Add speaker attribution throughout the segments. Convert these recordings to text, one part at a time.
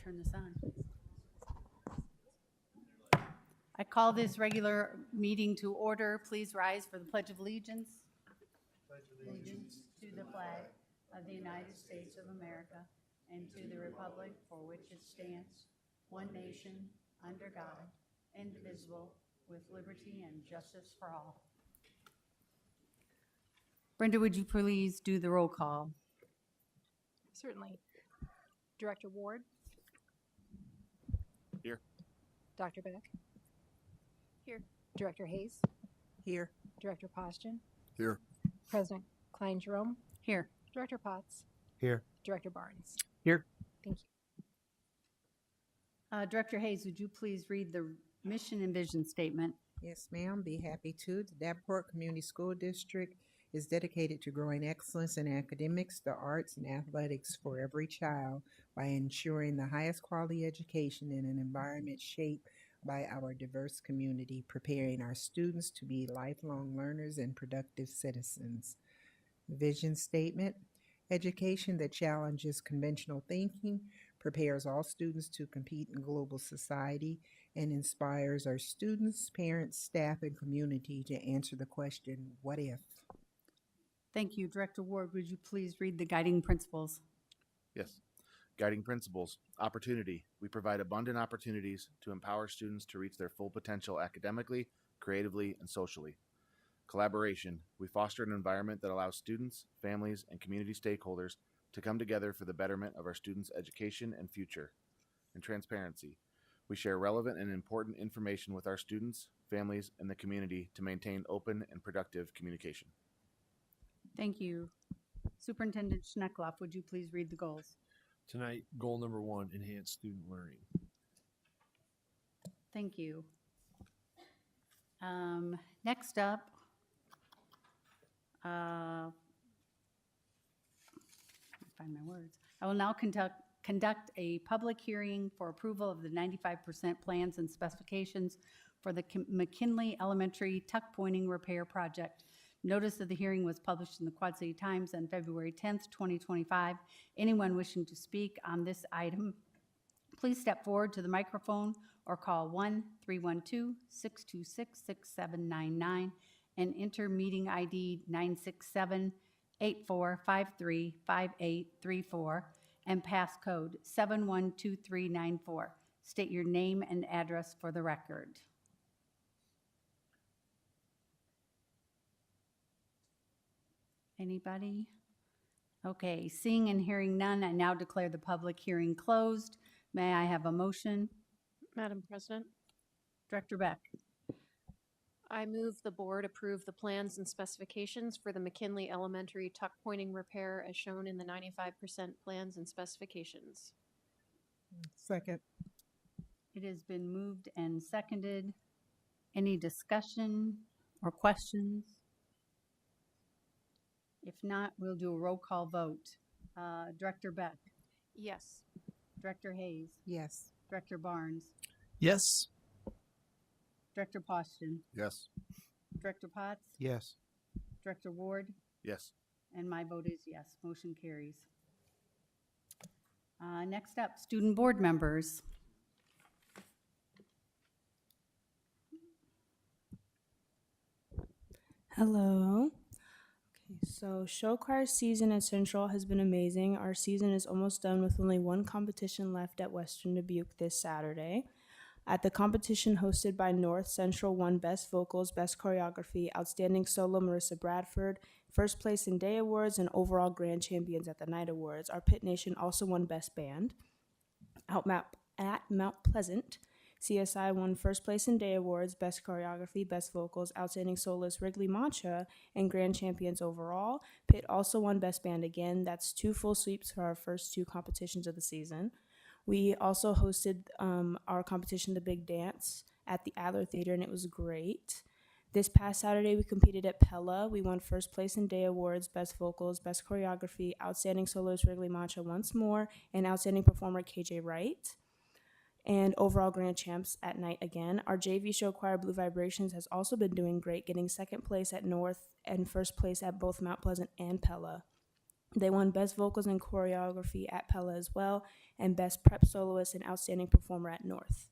Speaker 1: turn this on. I call this regular meeting to order. Please rise for the Pledge of Allegiance. Allegiance to the flag of the United States of America and to the republic for which it stands, one nation, under God, indivisible, with liberty and justice for all. Brenda, would you please do the roll call?
Speaker 2: Certainly. Director Ward?
Speaker 3: Here.
Speaker 2: Dr. Beck? Here. Director Hayes?
Speaker 4: Here.
Speaker 2: Director Poston?
Speaker 3: Here.
Speaker 2: President Klein Jerome?
Speaker 1: Here.
Speaker 2: Director Potts?
Speaker 3: Here.
Speaker 2: Director Barnes?
Speaker 3: Here.
Speaker 2: Thank you.
Speaker 1: Director Hayes, would you please read the mission and vision statement?
Speaker 4: Yes, ma'am. Be happy to. The Davenport Community School District is dedicated to growing excellence in academics, the arts, and athletics for every child by ensuring the highest quality education in an environment shaped by our diverse community, preparing our students to be lifelong learners and productive citizens. Vision statement: education that challenges conventional thinking, prepares all students to compete in global society, and inspires our students, parents, staff, and community to answer the question, what if?
Speaker 1: Thank you. Director Ward, would you please read the guiding principles?
Speaker 3: Yes. Guiding principles. Opportunity. We provide abundant opportunities to empower students to reach their full potential academically, creatively, and socially. Collaboration. We foster an environment that allows students, families, and community stakeholders to come together for the betterment of our students' education and future. And transparency. We share relevant and important information with our students, families, and the community to maintain open and productive communication.
Speaker 1: Thank you. Superintendent Schneckloff, would you please read the goals?
Speaker 5: Tonight, goal number 1, enhance student learning.
Speaker 1: Thank you. Next up, find my words. I will now conduct a public hearing for approval of the 95% plans and specifications for the McKinley Elementary tuck pointing repair project. Notice of the hearing was published in the Quad City Times on February 10th, 2025. Anyone wishing to speak on this item, please step forward to the microphone or call 1-312-626-6799 and enter meeting ID 967-8453-5834 and passcode 712394. State your name and address for the record. Anybody? Okay, seeing and hearing none, I now declare the public hearing closed. May I have a motion?
Speaker 2: Madam President,
Speaker 1: Director Beck.
Speaker 2: I move the board approve the plans and specifications for the McKinley Elementary tuck pointing repair as shown in the 95% plans and specifications.
Speaker 4: Second.
Speaker 1: It has been moved and seconded. Any discussion or questions? If not, we'll do a roll call vote. Director Beck,
Speaker 2: Yes.
Speaker 1: Director Hayes,
Speaker 4: Yes.
Speaker 1: Director Barnes,
Speaker 5: Yes.
Speaker 1: Director Poston,
Speaker 3: Yes.
Speaker 1: Director Potts,
Speaker 5: Yes.
Speaker 1: Director Ward,
Speaker 3: Yes.
Speaker 1: and my vote is yes. Motion carries. Next up, student board members.
Speaker 6: Hello. Okay, so show choir season at Central has been amazing. Our season is almost done with only one competition left at Western Dubuque this Saturday. At the competition hosted by North, Central won Best Vocals, Best Choreography, Outstanding Solo Marissa Bradford, First Place in Day Awards, and overall Grand Champions at the Night Awards. Our Pitt Nation also won Best Band. At Mount Pleasant, CSI won First Place in Day Awards, Best Choreography, Best Vocals, Outstanding Soloist Wrigley Mancha, and Grand Champions overall. Pitt also won Best Band again. That's 2 full sweeps for our first 2 competitions of the season. We also hosted our competition, The Big Dance, at the Adler Theater, and it was great. This past Saturday, we competed at Pella. We won First Place in Day Awards, Best Vocals, Best Choreography, Outstanding Soloist Wrigley Mancha once more, and Outstanding Performer KJ Wright. And overall Grand Champs at night again. Our JV show choir, Blue Vibrations, has also been doing great, getting 2nd place at North and 1st place at both Mount Pleasant and Pella. They won Best Vocals and Choreography at Pella as well, and Best Prep Soloist and Outstanding Performer at North.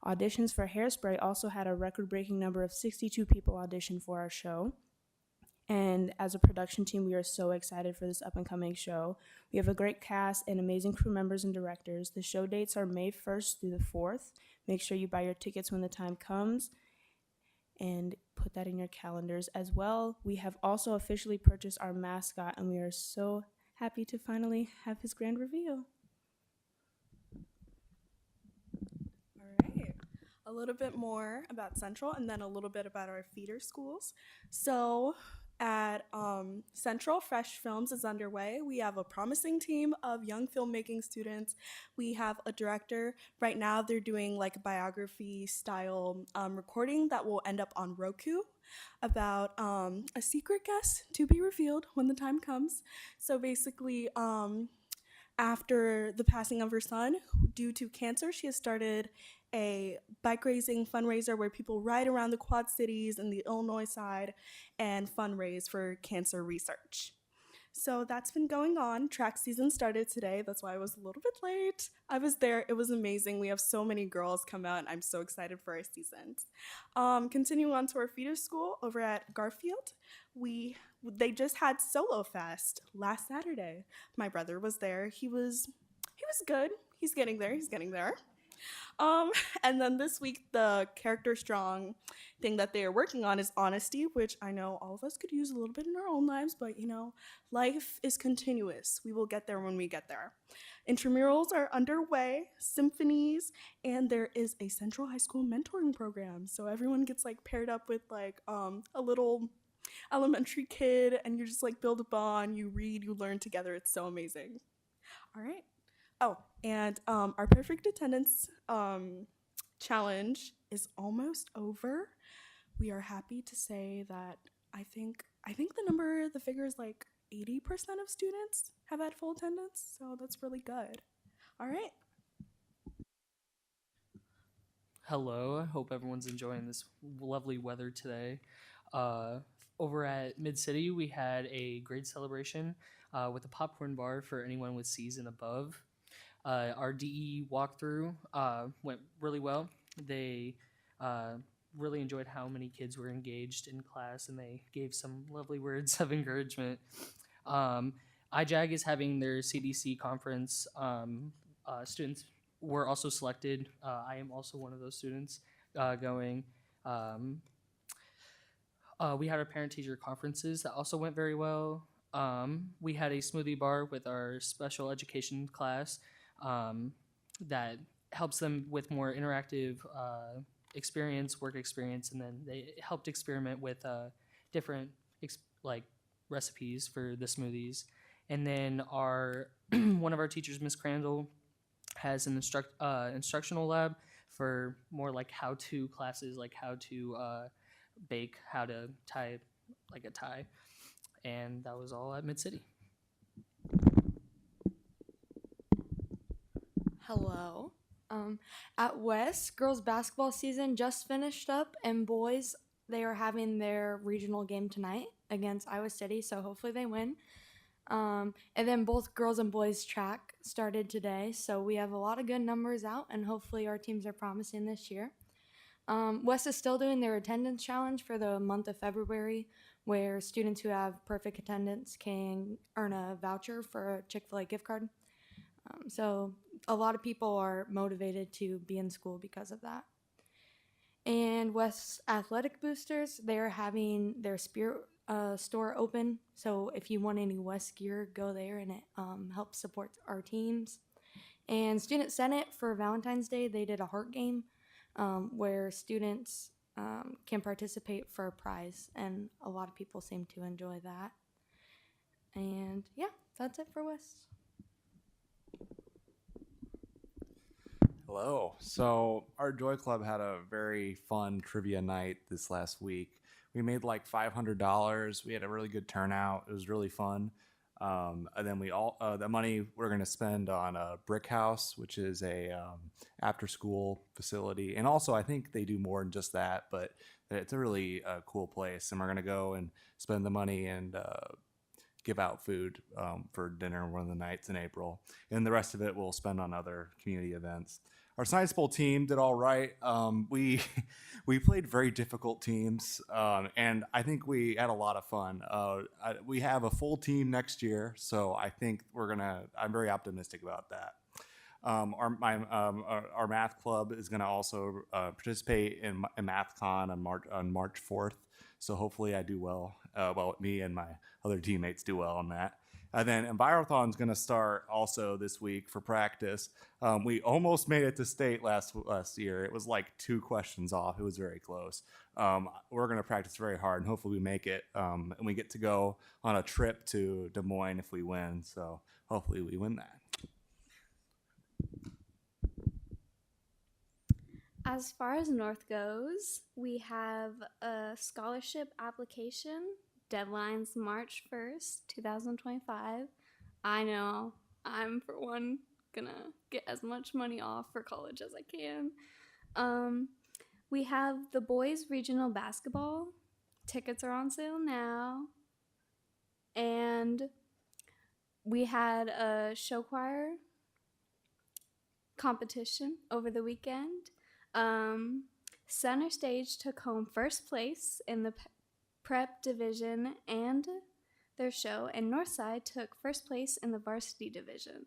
Speaker 6: Auditions for Hairspray also had a record-breaking number of 62 people audition for our show. And as a production team, we are so excited for this up-and-coming show. We have a great cast and amazing crew members and directors. The show dates are May 1st through the 4th. Make sure you buy your tickets when the time comes and put that in your calendars as well. We have also officially purchased our mascot, and we are so happy to finally have his grand reveal.
Speaker 7: All right. A little bit more about Central and then a little bit about our feeder schools. So at Central, Fresh Films is underway. We have a promising team of young filmmaking students. We have a director. Right now, they're doing like a biography style recording that will end up on Roku about a secret guest to be revealed when the time comes. So basically, after the passing of her son due to cancer, she has started a bike racing fundraiser where people ride around the Quad Cities and the Illinois side and fundraise for cancer research. So that's been going on. Track season started today. That's why I was a little bit late. I was there. It was amazing. We have so many girls come out, and I'm so excited for our seasons. Continuing on to our feeder school over at Garfield, they just had Solo Fest last Saturday. My brother was there. He was good. He's getting there. And then this week, the character strong thing that they are working on is honesty, which I know all of us could use a little bit in our own lives, but life is continuous. We will get there when we get there. Intramurals are underway, symphonies, and there is a Central High School mentoring program. So everyone gets paired up with a little elementary kid, and you just build a bond, you read, you learn together. It's so amazing. All right. Oh, and our perfect attendance challenge is almost over. We are happy to say that I think the figure is 80% of students have had full attendance, so that's really good. All right.
Speaker 8: Hello, I hope everyone's enjoying this lovely weather today. Over at Mid City, we had a great celebration with a popcorn bar for anyone with C's and above. Our DE walkthrough went really well. They really enjoyed how many kids were engaged in class, and they gave some lovely words of encouragement. IJAG is having their CDC conference. Students were also selected. I am also one of those students going. We had our parent-teacher conferences that also went very well. We had a smoothie bar with our special education class that helps them with more interactive work experience, and then they helped experiment with different recipes for the smoothies. And then our one of our teachers, Miss Crandall, has an instructional lab for more how-to classes, like how to bake, how to tie a tie. And that was all at Mid-City.
Speaker 9: Hello. At West, girls basketball season just finished up, and boys, they are having their regional game tonight against Iowa City, so hopefully they win. And then both girls and boys track started today, so we have a lot of good numbers out, and hopefully our teams are promising this year. West is still doing their attendance challenge for the month of February, where students who have perfect attendance can earn a voucher for a Chick-fil-A gift card. So a lot of people are motivated to be in school because of that. And West's Athletic Boosters, they're having their Spirit store open. So if you want any West gear, go there, and it helps support our teams. And Student Senate for Valentine's Day, they did a heart game where students can participate for a prize, and a lot of people seem to enjoy that. And yeah, that's it for West.
Speaker 10: Hello. So our Joy Club had a very fun trivia night this last week. We made $500. We had a really good turnout. It was really fun. And then the money we're going to spend on a Brick House, which is a after-school facility. And also, I think they do more than just that, but it's a really cool place. And we're going to go and spend the money and give out food for dinner one of the nights in April, and the rest of it we'll spend on other community events. Our Science Bowl team did all right. We we played very difficult teams, and I think we had a lot of fun. We have a full team next year, so I think I'm very optimistic about that. Our math club is going to also participate in MathCon on March 4th. So hopefully I do well. Me and my other teammates do well on that. And then Envirothon is going to start also this week for practice. We almost made it to state last year. It was like 2 questions off. It was very close. We're going to practice very hard, and hopefully we make it. And we get to go on a trip to Des Moines if we win. So hopefully we win that.
Speaker 11: As far as North goes, we have a scholarship application. Deadline's March 1st, 2025. I know I'm, for one, gonna get as much money off for college as I can. We have the boys regional basketball. Tickets are on sale now. And we had a show choir competition over the weekend. Center Stage took home first place in the prep division and their show, and Northside took first place in the varsity division.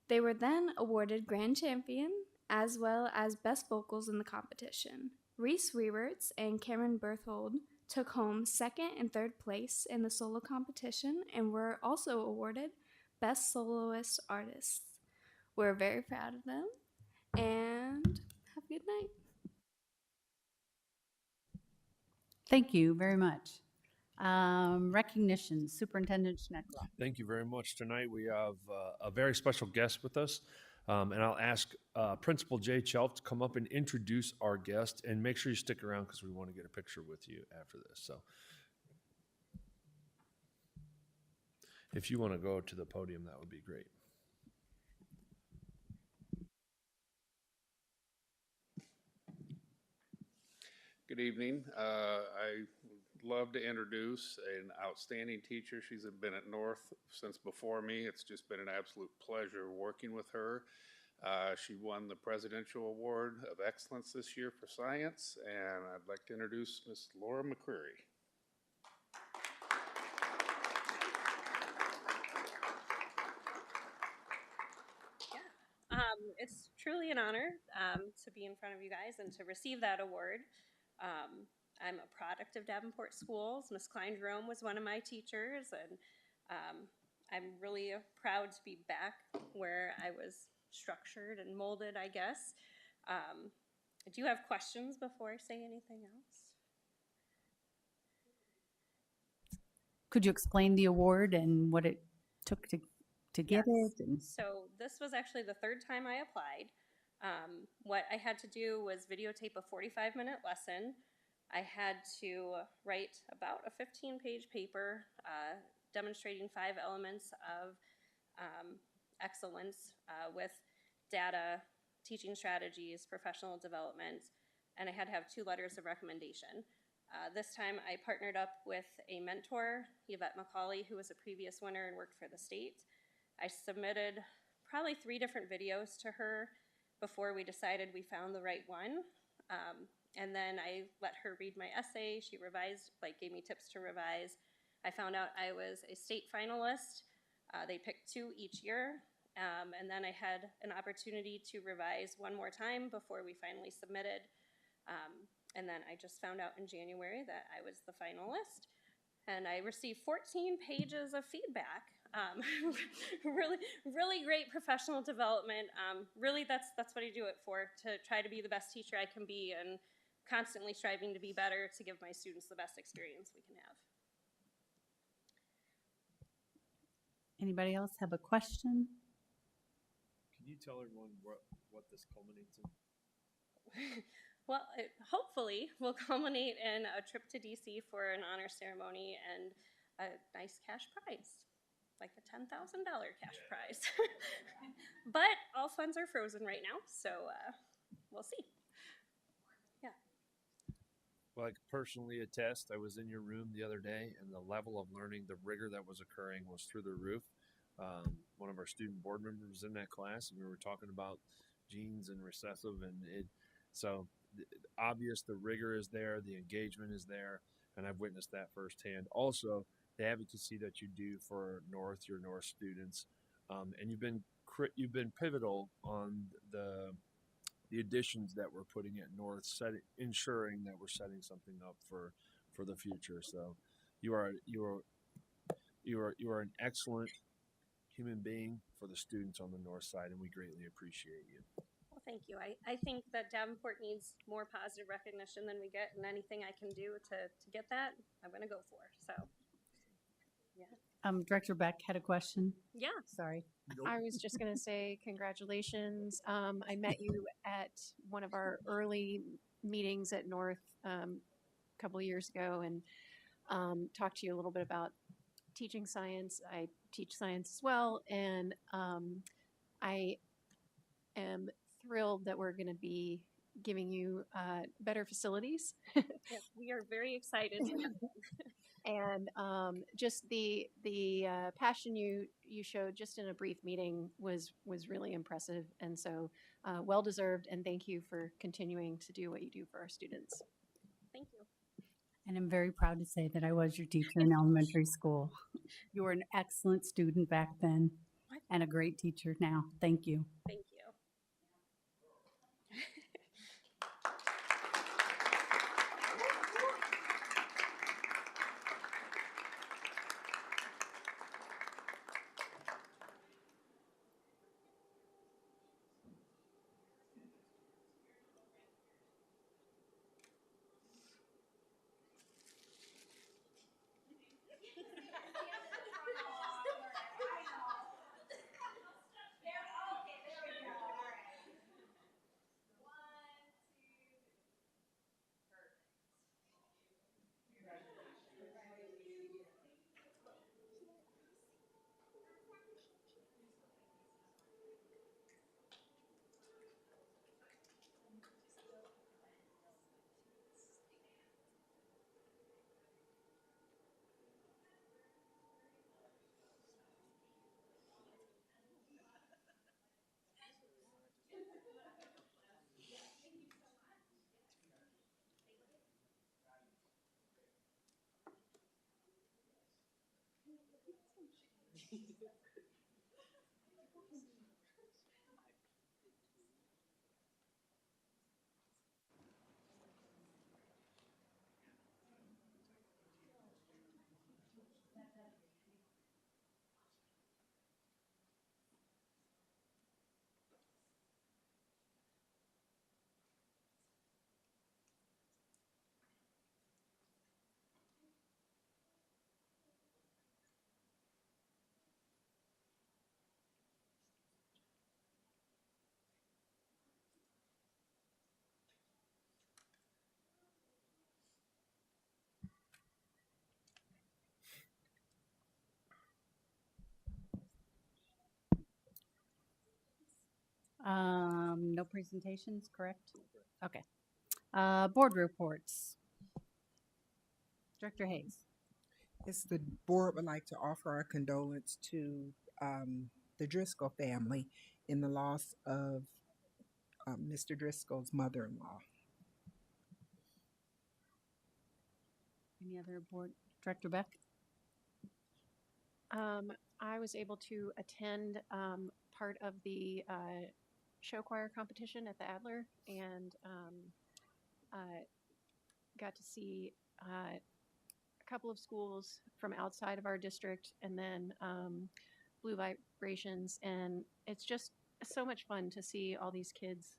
Speaker 11: They were then awarded grand champion as well as best vocals in the competition. Reese Rewerts and Cameron Berthold took home second and third place in the solo competition and were also awarded best soloist artists. We're very proud of them. And have a good night.
Speaker 1: Thank you very much. Recognition, Superintendent Schneckler.
Speaker 5: Thank you very much. Tonight we have a very special guest with us, and I'll ask Principal Jay Chelf to come up and introduce our guest, and make sure you stick around because we want to get a picture with you after this. So if you want to go to the podium, that would be great.
Speaker 12: Good evening. I love to introduce an outstanding teacher. She's been at North since before me. It's just been an absolute pleasure working with her. She won the Presidential Award of Excellence this year for science, and I'd like to introduce Miss Laura McCreary.
Speaker 13: It's truly an honor to be in front of you guys and to receive that award. I'm a product of Davenport schools. Miss Klein Jerome was one of my teachers, and I'm really proud to be back where I was structured and molded, I guess. Do you have questions before I say anything else?
Speaker 1: Could you explain the award and what it took to get
Speaker 13: Yes.
Speaker 1: it? And
Speaker 13: So this was actually the third time I applied. What I had to do was videotape a 45-minute lesson. I had to write about a 15-page paper demonstrating 5 elements of excellence with data, teaching strategies, professional development, and I had to have 2 letters of recommendation. This time I partnered up with a mentor, Yvette McCauley, who was a previous winner and worked for the state. I submitted probably 3 different videos to her before we decided we found the right one. And then I let her read my essay. She revised, gave me tips to revise. I found out I was a state finalist. They picked 2 each year. And then I had an opportunity to revise one more time before we finally submitted. And then I just found out in January that I was the finalist. And I received 14 pages of feedback. Really great professional development. Really, that's what I do it for, to try to be the best teacher I can be and constantly striving to be better to give my students the best experience we can have.
Speaker 1: anybody else have a question?
Speaker 5: Can you tell everyone what this culminates in?
Speaker 13: Well, it hopefully will culminate in a trip to DC for an honor ceremony and a nice cash prize, like a $10,000 cash prize. But all funds are frozen right now, so we'll see. Yeah.
Speaker 5: Well, I can personally attest. I was in your room the other day, and the level of learning, the rigor that was occurring was through the roof. One of our student board members was in that class, and we were talking about genes and recessive, and so obvious the rigor is there, the engagement is there, and I've witnessed that firsthand. Also, the advocacy that you do for your North students, and you've been pivotal on the additions that we're putting at North, ensuring that we're setting something up for the future. So, you are an excellent human being for the students on the North Side, and we greatly appreciate you.
Speaker 13: Well, thank you. I think that Davenport needs more positive recognition than we get, and anything I can do to get that, I'm going to go for. So, yeah.
Speaker 1: Director Beck had a question.
Speaker 13: Yeah.
Speaker 1: Sorry.
Speaker 2: I was just going to say congratulations. I met you at one of our early meetings at North a couple of years ago and talked to you a little bit about teaching science. I teach science as well, and I am thrilled that we're going to be giving you better facilities.
Speaker 13: Yes, we are very excited.
Speaker 2: And just the passion you showed just in a brief meeting was really impressive, and so well deserved. And thank you for continuing to do what you do for our students.
Speaker 13: Thank you.
Speaker 1: And I'm very proud to say that I was your teacher in elementary school. You were an excellent student back then and a great teacher now. Thank you.
Speaker 13: Thank you.
Speaker 1: No presentations, correct? Okay. Board reports. Director Hayes.
Speaker 4: Yes, the board would like to offer our condolence to the Driscoll family in the loss of Mr. Driscoll's mother-in-law.
Speaker 1: Any other board? Director Beck?
Speaker 2: I was able to attend part of the show choir competition at the Adler, and got to see a couple of schools from outside of our district, and then Blue Vibrations, and it's just so much fun to see all these kids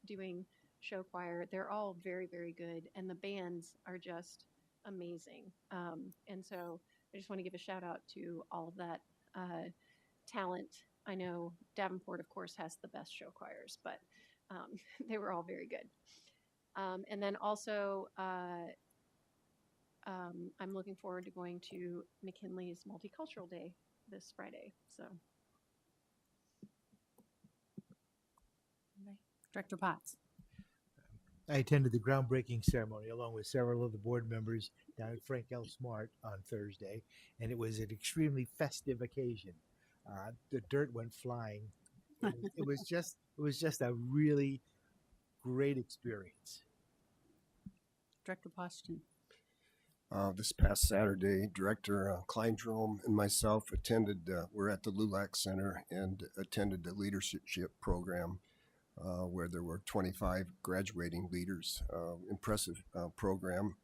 Speaker 2: doing show choir. They're all very, very good, and the bands are just amazing. And so I just want to give a shout out to all of that talent. I know Davenport, of course, has the best show choirs, but they were all very good. And then also, I'm looking forward to going to McKinley's Multicultural Day this Friday. So,
Speaker 1: Director Potts.
Speaker 14: I attended the groundbreaking ceremony along with several of the board members down at Frank L. Smart on Thursday, and it was an extremely festive occasion. The dirt went flying. It was just a really great experience.
Speaker 1: Director Poston.
Speaker 15: This past Saturday, Director Kleindrom and myself attended, we're at the LULAC Center and attended the leadership program where there were 25 graduating leaders. Impressive program,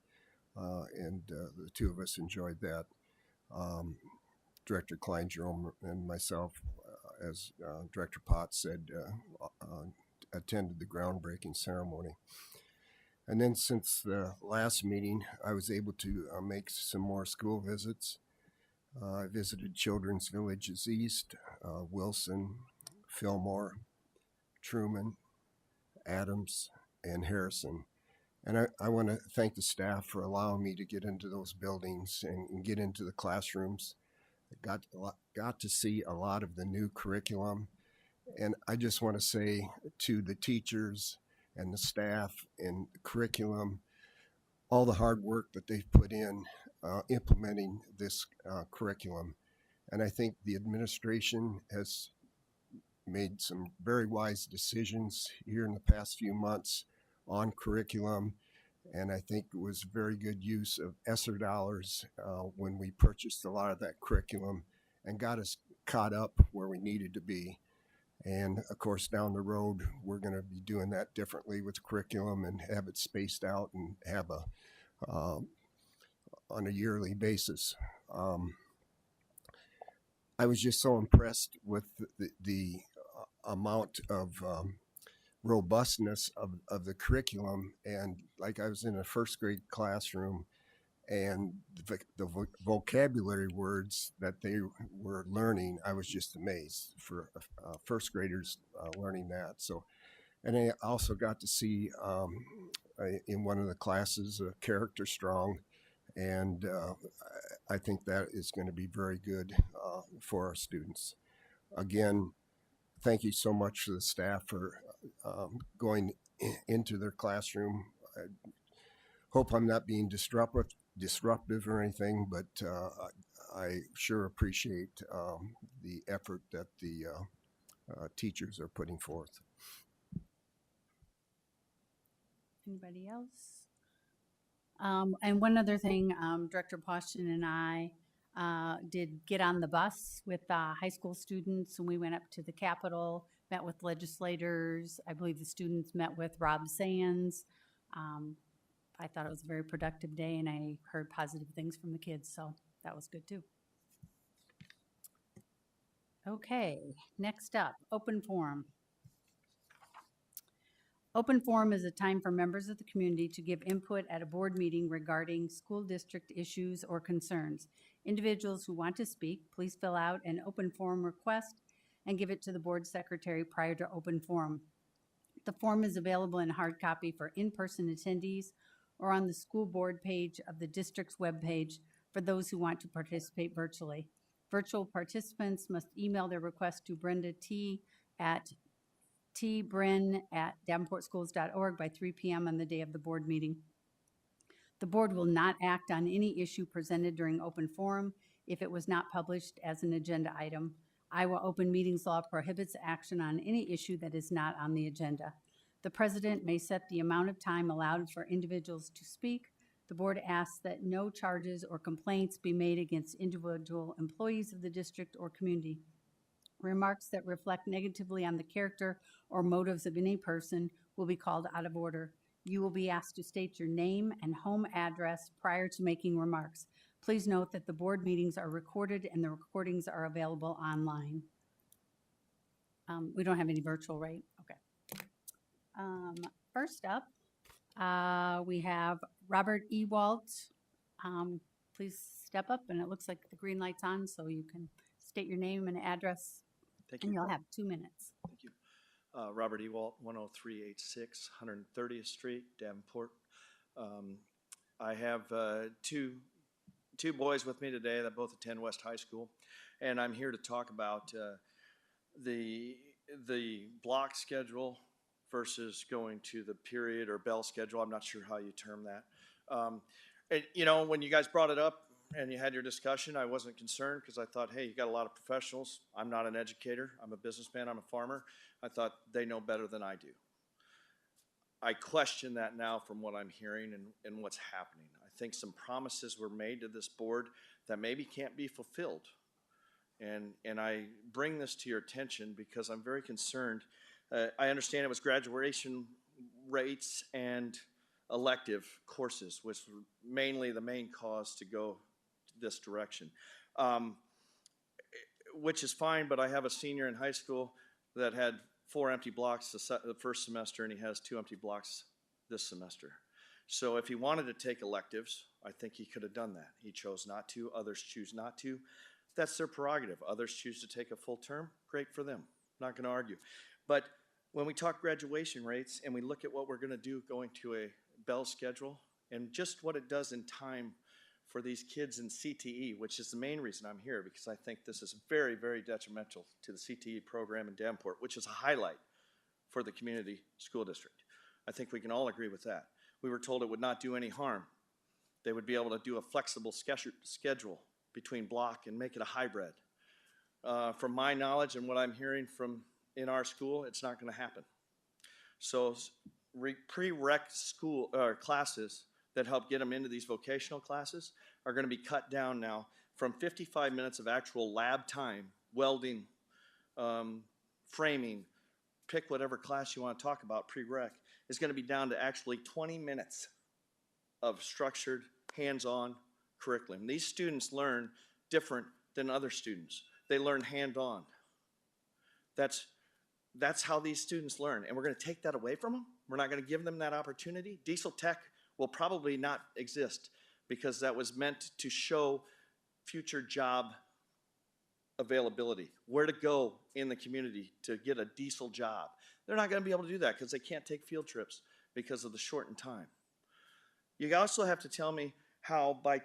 Speaker 15: and the two of us enjoyed that. Director Kleindrom and myself, as Director Potts said, attended the groundbreaking ceremony. And then since the last meeting, I was able to make some more school visits. I visited Children's Villages East, Wilson, Fillmore, Truman, Adams, and Harrison. And I want to thank the staff for allowing me to get into those buildings and get into the classrooms. I got to see a lot of the new curriculum. And I just want to say to the teachers and the staff and the curriculum, all the hard work that they've put in implementing this curriculum. And I think the administration has made some very wise decisions here in the past few months on curriculum. And I think it was very good use of ESSER dollars when we purchased a lot of that curriculum and got us caught up where we needed to be. And of course, down the road, we're going to be doing that differently with curriculum and have it spaced out and have on a yearly basis. I was just so impressed with the amount of robustness of the curriculum. And like I was in a first grade classroom, and the vocabulary words that they were learning, I was just amazed for first graders learning that. So, and I also got to see in one of the classes Character Strong, and I think that is going to be very good for our students. Again, thank you so much to the staff for going into their classroom. I hope I'm not being disruptive or anything, but I sure appreciate the effort that the teachers are putting forth.
Speaker 1: Anybody else? And one other thing, Director Poston and I did get on the bus with high school students, and we went up to the Capitol, met with legislators. I believe the students met with Rob Sands. I thought it was a very productive day, and I heard positive things from the kids, so that was good too. Okay, next up, open forum. Open forum is a time for members of the community to give input at a board meeting regarding school district issues or concerns. Individuals who want to speak, please fill out an open forum request and give it to the board secretary prior to open forum. The form is available in hard copy for in-person attendees or on the school board page of the district's webpage for those who want to participate virtually. Virtual participants must email their request to Brenda T. at tbrin@davenportschools.org by 3 p.m. on the day of the board meeting. The board will not act on any issue presented during open forum if it was not published as an agenda item. Iowa Open Meetings Law prohibits action on any issue that is not on the agenda. The president may set the amount of time allowed for individuals to speak. The board asks that no charges or complaints be made against individual employees of the district or community. Remarks that reflect negatively on the character or motives of any person will be called out of order. You will be asked to state your name and home address prior to making remarks. Please note that the board meetings are recorded and the recordings are available online. We don't have any virtual, right? Okay. First up, we have Robert Ewalt. Please step up, and it looks like the green light's on, so you can state your name and address.
Speaker 16: Thank you.
Speaker 1: And you'll have 2 minutes.
Speaker 16: Thank you. Robert Ewalt, 10386 130th Street, Davenport. I have two boys with me today that both attend West High School, and I'm here to talk about the block schedule versus going to the period or bell schedule. I'm not sure how you term that. And, you know, when you guys brought it up and you had your discussion, I wasn't concerned because I thought, hey, you got a lot of professionals. I'm not an educator. I'm a businessman. I'm a farmer. I thought they know better than I do. I question that now from what I'm hearing and what's happening. I think some promises were made to this board that maybe can't be fulfilled. And I bring this to your attention because I'm very concerned. I understand it was graduation rates and elective courses, which were mainly the main cause to go this direction, which is fine, but I have a senior in high school that had 4 empty blocks the first semester, and he has 2 empty blocks this semester. So if he wanted to take electives, I think he could have done that. He chose not to. Others choose not to. That's their prerogative. Others choose to take a full term. Great for them. Not going to argue. But when we talk graduation rates and we look at what we're going to do going to a bell schedule and just what it does in time for these kids in CTE, which is the main reason I'm here, because I think this is very, very detrimental to the CTE program in Davenport, which is a highlight for the community school district. I think we can all agree with that. We were told it would not do any harm. They would be able to do a flexible schedule between block and make it a hybrid. From my knowledge and what I'm hearing from in our school, it's not going to happen. So prereq school classes that help get them into these vocational classes are going to be cut down now from 55 minutes of actual lab time, welding, framing, pick whatever class you want to talk about, prereq, is going to be down to actually 20 minutes of structured, hands-on curriculum. These students learn different than other students. They learn hand-on. That's how these students learn, and we're going to take that away from them? We're not going to give them that opportunity? Diesel Tech will probably not exist because that was meant to show future job availability, where to go in the community to get a diesel job. They're not going to be able to do that because they can't take field trips because of the shortened time. You also have to tell me how by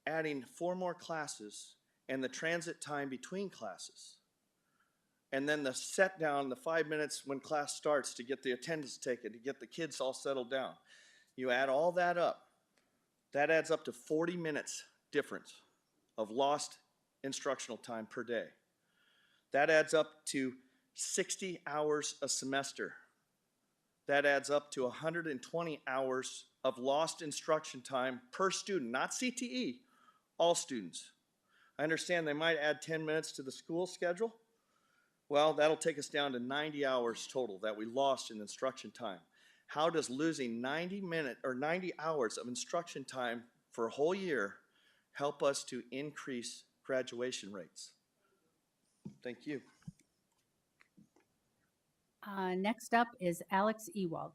Speaker 16: adding 4 more classes and the transit time between classes, and then the set down, the 5 minutes when class starts to get the attendance taken, to get the kids all settled down. You add all that up, that adds up to 40 minutes difference of lost instructional time per day. That adds up to 60 hours a semester. That adds up to 120 hours of lost instruction time per student, not CTE, all students. I understand they might add 10 minutes to the school schedule. Well, that'll take us down to 90 hours total that we lost in instruction time. How does losing 90 hours of instruction time for a whole year help us to increase graduation rates? Thank you.
Speaker 1: Next up is Alex Ewald.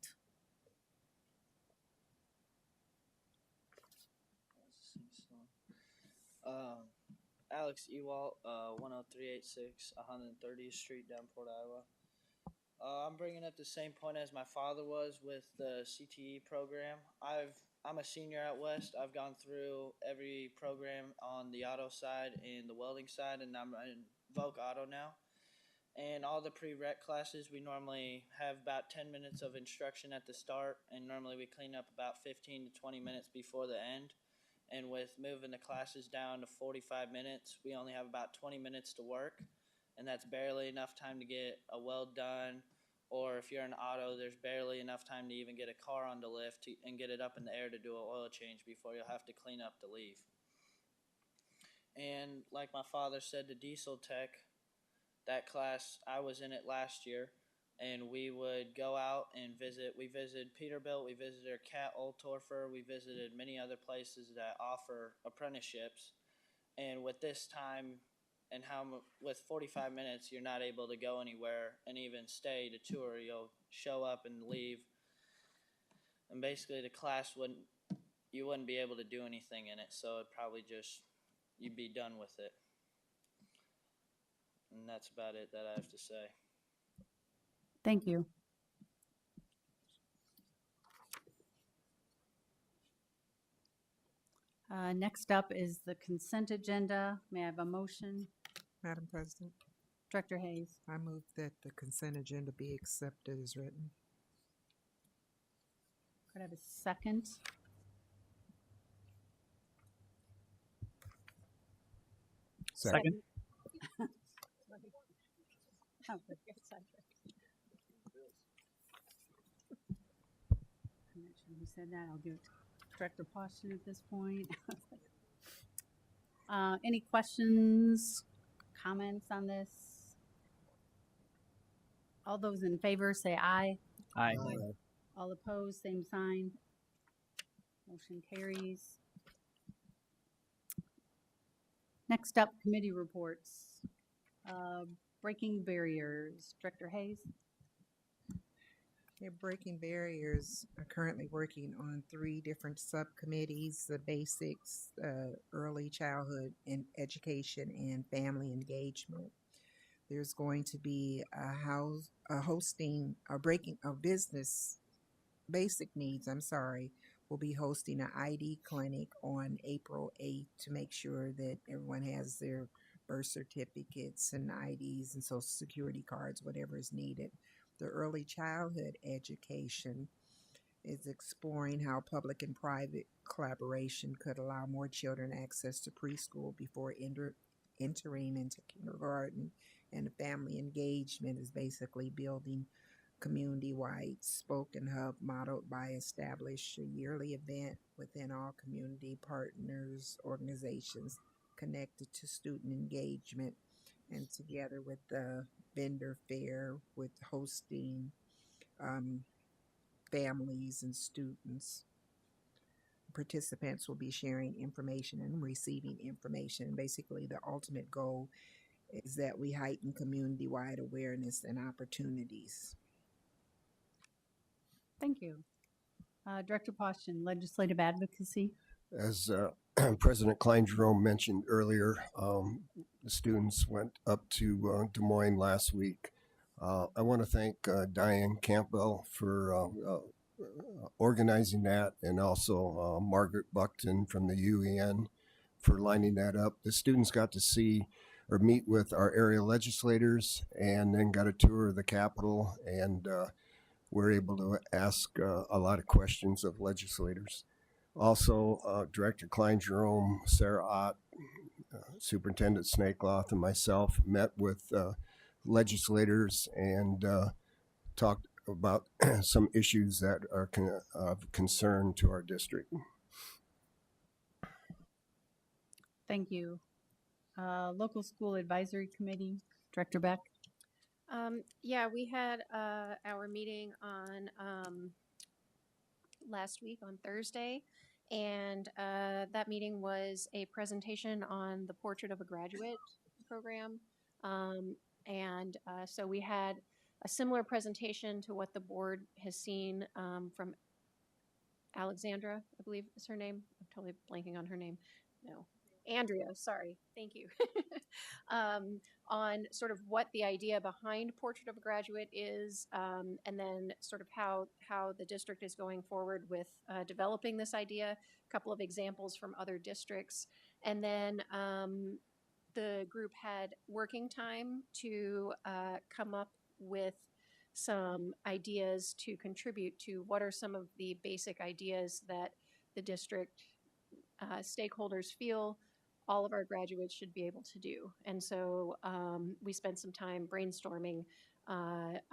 Speaker 17: Alex Ewalt, 10386 130th Street, Davenport, Iowa. I'm bringing up the same point as my father was with the CTE program. I'm a senior at West. I've gone through every program on the auto side and the welding side, and I'm in Voc Auto now. And all the prereq classes, we normally have about 10 minutes of instruction at the start, and normally we clean up about 15 to 20 minutes before the end. And with moving the classes down to 45 minutes, we only have about 20 minutes to work, and that's barely enough time to get a weld done. Or if you're in auto, there's barely enough time to even get a car on the lift and get it up in the air to do an oil change before you'll have to clean up to leave. And like my father said, the diesel tech, that class, I was in it last year, and we would go out and visit. We visited Peterbilt, we visited Cat Oldtorfer, we visited many other places that offer apprenticeships. And with this time and with 45 minutes, you're not able to go anywhere and even stay to tour. You'll show up and leave. And basically the class you wouldn't be able to do anything in it, so it'd probably you'd be done with it. And that's about it that I have to say.
Speaker 1: Thank you. Next up is the consent agenda. May I have a motion?
Speaker 4: Madam President.
Speaker 1: Director Hayes.
Speaker 4: I move that the consent agenda be accepted as written.
Speaker 1: Could I have a second?
Speaker 15: Second.
Speaker 1: I'm not sure who said that. I'll give it to Director Poston at this point. Any questions, comments on this? All those in favor say aye.
Speaker 18: Aye.
Speaker 1: All opposed, same sign. Motion carries. Next up, committee reports. Breaking barriers. Director Hayes.
Speaker 4: Yeah, Breaking Barriers are currently working on 3 different subcommittees: the basics, early childhood and education, and family engagement. There's going to be basic needs, will be hosting an ID clinic on April 8th to make sure that everyone has their birth certificates and IDs and social security cards, whatever is needed. The early childhood education is exploring how public and private collaboration could allow more children access to preschool before entering into kindergarten. And the family engagement is basically building community-wide spoken hub modeled by establish a yearly event within all community partners, organizations connected to student engagement, and together with the vendor fair with hosting families and students. Participants will be sharing information and receiving information. Basically, the ultimate goal is that we heighten community-wide awareness and opportunities.
Speaker 1: Thank you. Director Poston, legislative advocacy.
Speaker 15: As President Klein Jerome mentioned earlier, the students went up to Des Moines last week. I want to thank Diane Campbell for organizing that, and also Margaret Buckton from the UEN for lining that up. The students got to see or meet with our area legislators, and then got a tour of the Capitol, and we're able to ask a lot of questions of legislators. Also, Director Klein Jerome, Sarah Ott, Superintendent Snakeloth, and myself met with legislators and talked about some issues that are of concern to our district.
Speaker 1: Thank you. Local School Advisory Committee, Director Beck.
Speaker 2: Yeah, we had our meeting on last week on Thursday, and that meeting was a presentation on the Portrait of a Graduate program. So we had a similar presentation to what the board has seen from Alexandra, I believe is her name. I'm totally blanking on her name. No, Andrea, sorry. Thank you. On sort of what the idea behind Portrait of a Graduate is, and then sort of how the district is going forward with developing this idea, a couple of examples from other districts. And then the group had working time to come up with some ideas to contribute to what are some of the basic ideas that the district stakeholders feel all of our graduates should be able to do. And so we spent some time brainstorming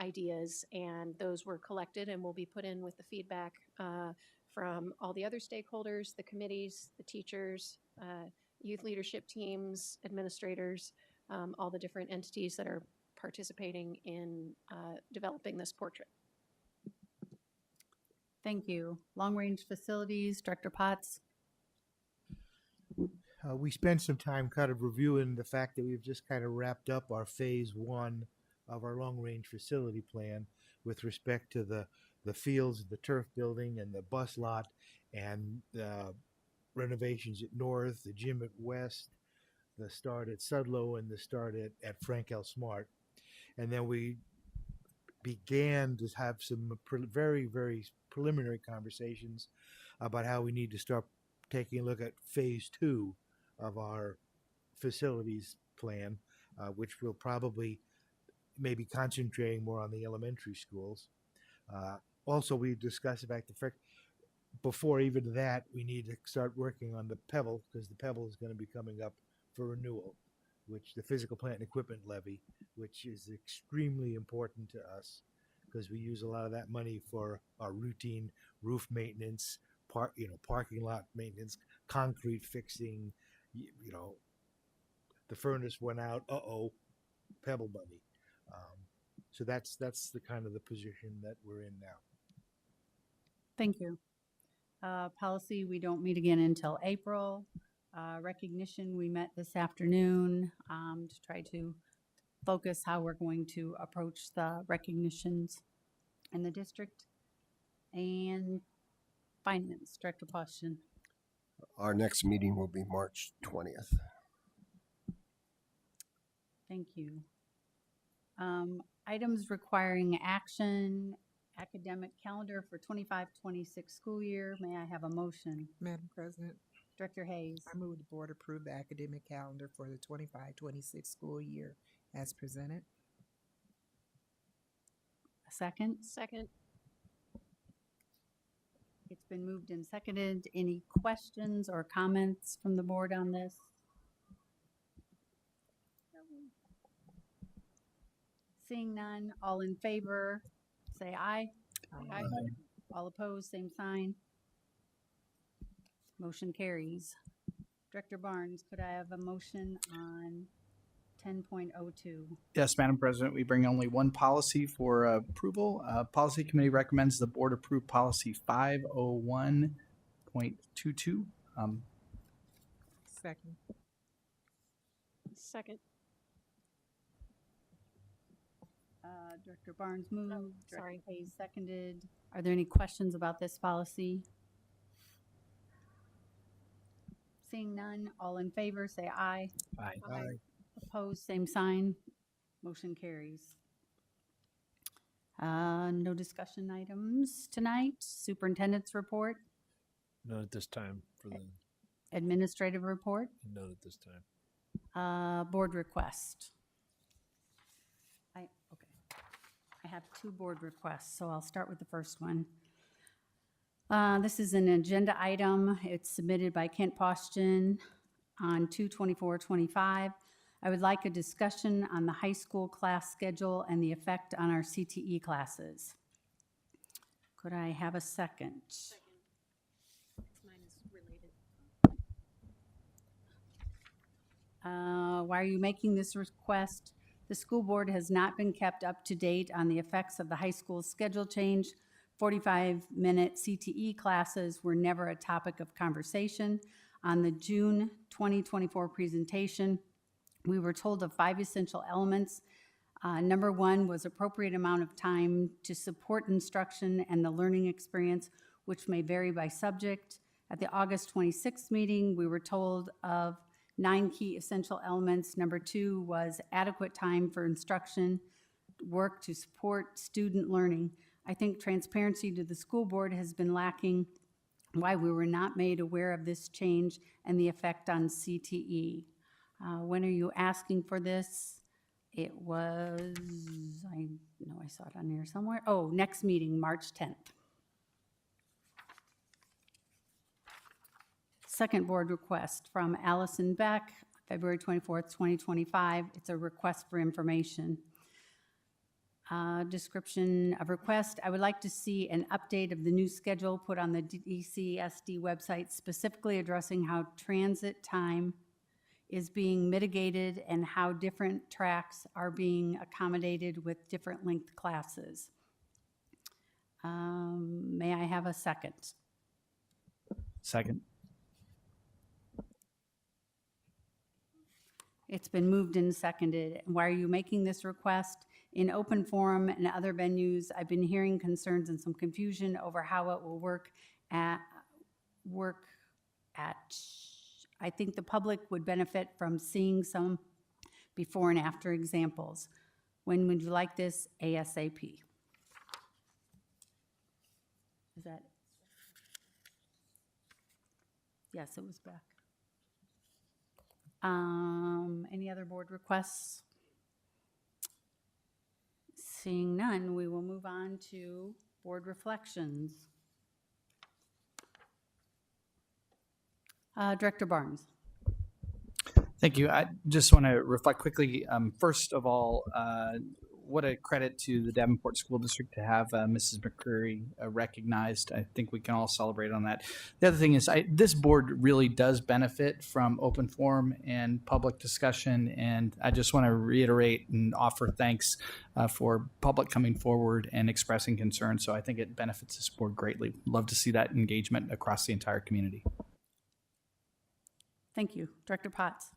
Speaker 2: ideas, and those were collected and will be put in with the feedback from all the other stakeholders, the committees, the teachers, youth leadership teams, administrators, all the different entities that are participating in developing this portrait.
Speaker 1: Thank you. Long Range Facilities, Director Potts.
Speaker 14: We spent some time kind of reviewing the fact that we've just kind of wrapped up our phase 1 of our long range facility plan with respect to the fields, the turf building, and the bus lot, and the renovations at North, the gym at West, the start at Sudlow, and the start at Frank L. Smart. And then we began to have some very, very preliminary conversations about how we need to start taking a look at phase 2 of our facilities plan, which will probably maybe concentrating more on the elementary schools. Also, we discussed the fact before even that, we need to start working on the Pebble, because the Pebble is going to be coming up for renewal, which the physical plant and equipment levy, which is extremely important to us because we use a lot of that money for our routine roof maintenance, parking lot maintenance, concrete fixing. The furnace went out. Pebble money. So that's the kind of the position that we're in now.
Speaker 1: Thank you. Policy, we don't meet again until April. Recognition, we met this afternoon to try to focus how we're going to approach the recognitions in the district. And finance, Director Poston.
Speaker 15: Our next meeting will be March 20th.
Speaker 1: Thank you. Items requiring action, academic calendar for 25-26 school year. May I have a motion?
Speaker 4: Madam President,
Speaker 1: Director Hayes.
Speaker 4: I move the board approve the academic calendar for the 25-26 school year as presented.
Speaker 1: A second?
Speaker 2: Second.
Speaker 1: It's been moved and seconded. Any questions or comments from the board on this? Seeing none, all in favor, say aye.
Speaker 2: Aye.
Speaker 1: All opposed, same sign. Motion carries. Director Barnes, could I have a motion on 10.02?
Speaker 18: Yes, Madam President, we bring only one policy for approval. Policy Committee recommends the board approve policy 501.22.
Speaker 4: Second.
Speaker 2: Second.
Speaker 1: Director Barnes moved.
Speaker 2: Sorry.
Speaker 1: Director Hayes seconded. Are there any questions about this policy? Seeing none, all in favor, say aye.
Speaker 18: Aye.
Speaker 14: Aye.
Speaker 1: Opposed, same sign. Motion carries. No discussion items tonight. Superintendent's report,
Speaker 5: None at this time for the,
Speaker 1: administrative report,
Speaker 5: none at this time.
Speaker 1: board request. I have two board requests, so I'll start with the first one. This is an agenda item. It's submitted by Kent Poston on 2/24/25. I would like a discussion on the high school class schedule and the effect on our CTE classes. Could I have a second?
Speaker 2: Mine is related.
Speaker 1: Why are you making this request? The school board has not been kept up to date on the effects of the high school schedule change. 45-minute CTE classes were never a topic of conversation. On the June 2024 presentation, we were told of 5 essential elements. Number 1 was appropriate amount of time to support instruction and the learning experience, which may vary by subject. At the August 26th meeting, we were told of 9 key essential elements. Number 2 was adequate time for instruction, work to support student learning. I think transparency to the school board has been lacking, why we were not made aware of this change and the effect on CTE. When are you asking for this? It was, I know I saw it on here somewhere. Oh, next meeting, March 10th. Second board request from Allison Beck, February 24th, 2025. It's a request for information. Description of request. I would like to see an update of the new schedule put on the DCSD website, specifically addressing how transit time is being mitigated and how different tracks are being accommodated with different length classes. May I have a second?
Speaker 18: Second.
Speaker 1: It's been moved and seconded. Why are you making this request? In open forum and other venues, I've been hearing concerns and some confusion over how it will work at, I think the public would benefit from seeing some before and after examples. When would you like this? ASAP. Is that? Yes, it was back. Any other board requests? Seeing none, we will move on to board reflections. Director Barnes.
Speaker 18: Thank you. I just want to reflect quickly. First of all, what a credit to the Davenport School District to have Mrs. McCreary recognized. I think we can all celebrate on that. The other thing is this board really does benefit from open forum and public discussion, and I just want to reiterate and offer thanks for public coming forward and expressing concerns. So I think it benefits this board greatly. Love to see that engagement across the entire community.
Speaker 1: Thank you. Director Potts.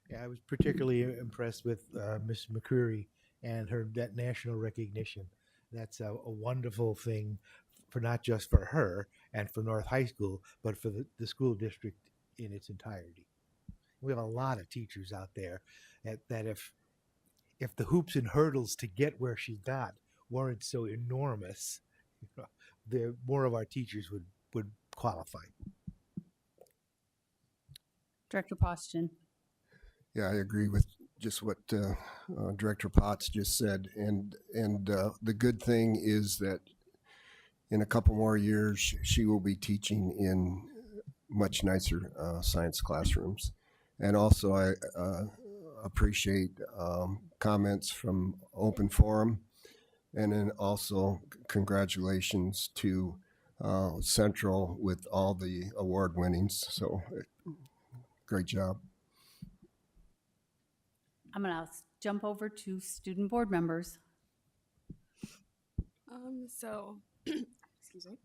Speaker 14: Yeah, I was particularly impressed with Ms. McCreary and that national recognition. That's a wonderful thing for not just for her and for North High School, but for the school district in its entirety. We have a lot of teachers out there that if the hoops and hurdles to get where she got weren't so enormous, more of our teachers would qualify.
Speaker 1: Director Poston.
Speaker 15: Yeah, I agree with just what Director Potts just said, and the good thing is that in a couple more years she will be teaching in much nicer science classrooms, and also I appreciate comments from Open Forum, and then also congratulations to Central with all the award winnings. So great job.
Speaker 1: I'm going to jump over to student board members.
Speaker 7: Excuse me.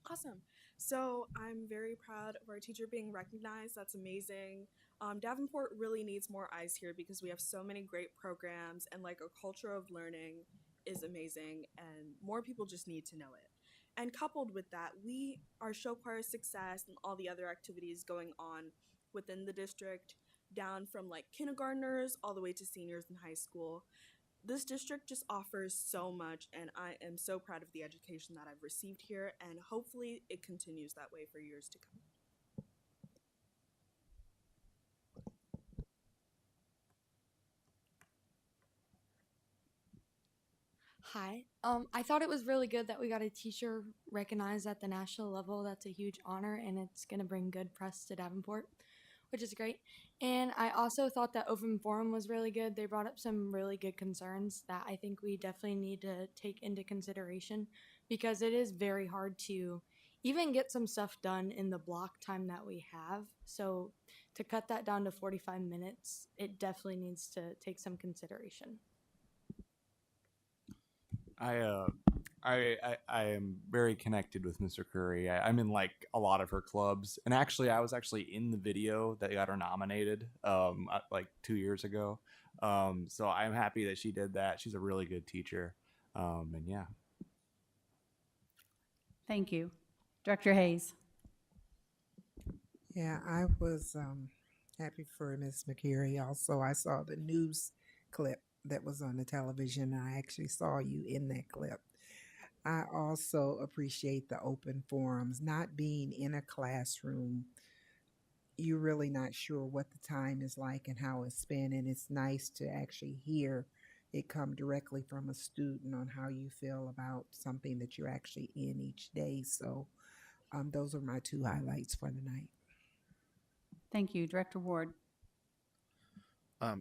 Speaker 7: Awesome. So I'm very proud of our teacher being recognized. That's amazing. Davenport really needs more eyes here because we have so many great programs, and like a culture of learning is amazing, and more people just need to know it. And coupled with that, our show choir success and all the other activities going on within the district, down from like kindergartners all the way to seniors in high school. This district just offers so much, and I am so proud of the education that I've received here, and hopefully it continues that way for years to come.
Speaker 9: Hi. I thought it was really good that we got a teacher recognized at the national level. That's a huge honor, and it's going to bring good press to Davenport, which is great. And I also thought that Open Forum was really good. They brought up some really good concerns that I think we definitely need to take into consideration, because it is very hard to even get some stuff done in the block time that we have. So to cut that down to 45 minutes, it definitely needs to take some consideration.
Speaker 10: I am very connected with Mr. Curry. I'm in like a lot of her clubs, and actually, I was actually in the video that got her nominated like 2 years ago. So I'm happy that she did that. She's a really good teacher, and yeah.
Speaker 1: Thank you. Director Hayes.
Speaker 4: Yeah, I was happy for Ms. McCreary. Also, I saw the news clip that was on the television. I actually saw you in that clip. I also appreciate the open forums, not being in a classroom. You're really not sure what the time is like and how it's spent, and it's nice to actually hear it come directly from a student on how you feel about something that you're actually in each day. So those are my two highlights for the night.
Speaker 1: Thank you. Director Ward.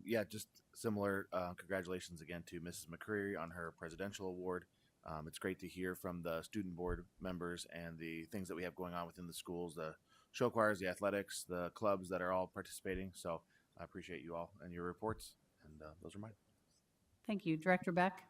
Speaker 3: Yeah, just similar. Congratulations again to Mrs. McCreary on her presidential award. It's great to hear from the student board members and the things that we have going on within the schools, the show choirs, the athletics, the clubs that are all participating. So I appreciate you all and your reports, and those are mine.
Speaker 1: Thank you. Director Beck.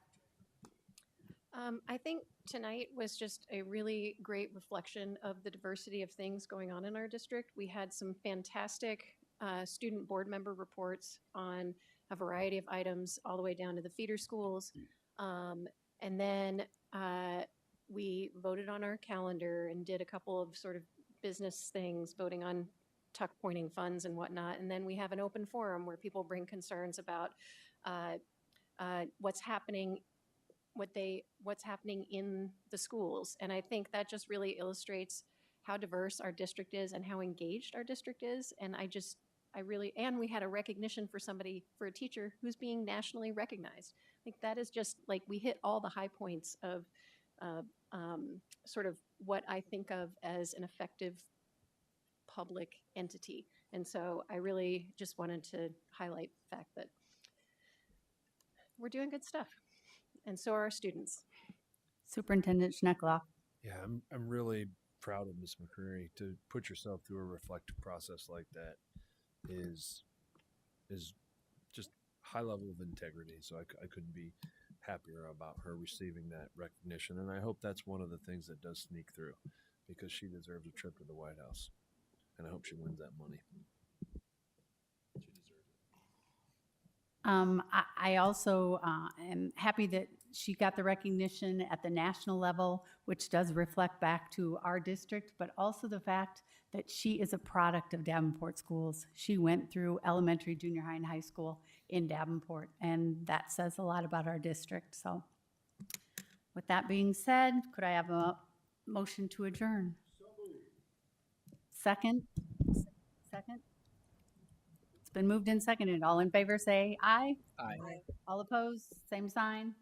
Speaker 2: I think tonight was just a really great reflection of the diversity of things going on in our district. We had some fantastic student board member reports on a variety of items, all the way down to the feeder schools. And then we voted on our calendar and did a couple of sort of business things, voting on tuck pointing funds and whatnot. And then we have an open forum where people bring concerns about what's happening in the schools. And I think that just really illustrates how diverse our district is and how engaged our district is. And and we had a recognition for a teacher who's being nationally recognized. Like that is just like we hit all the high points of sort of what I think of as an effective public entity. And so I really just wanted to highlight the fact that we're doing good stuff, and so are our students.
Speaker 1: Superintendent Schneckloff.
Speaker 5: Yeah, I'm really proud of Ms. McCreary. To put yourself through a reflective process like that is just high level of integrity. So I couldn't be happier about her receiving that recognition, and I hope that's one of the things that does sneak through, because she deserves a trip to the White House, and I hope she wins that money. She deserves it.
Speaker 1: I also am happy that she got the recognition at the national level, which does reflect back to our district, but also the fact that she is a product of Davenport schools. She went through elementary, junior high, and high school in Davenport, and that says a lot about our district. So with that being said, could I have a motion to adjourn? Second? Second? It's been moved and seconded. All in favor say aye.
Speaker 18: Aye.
Speaker 1: All opposed, same sign.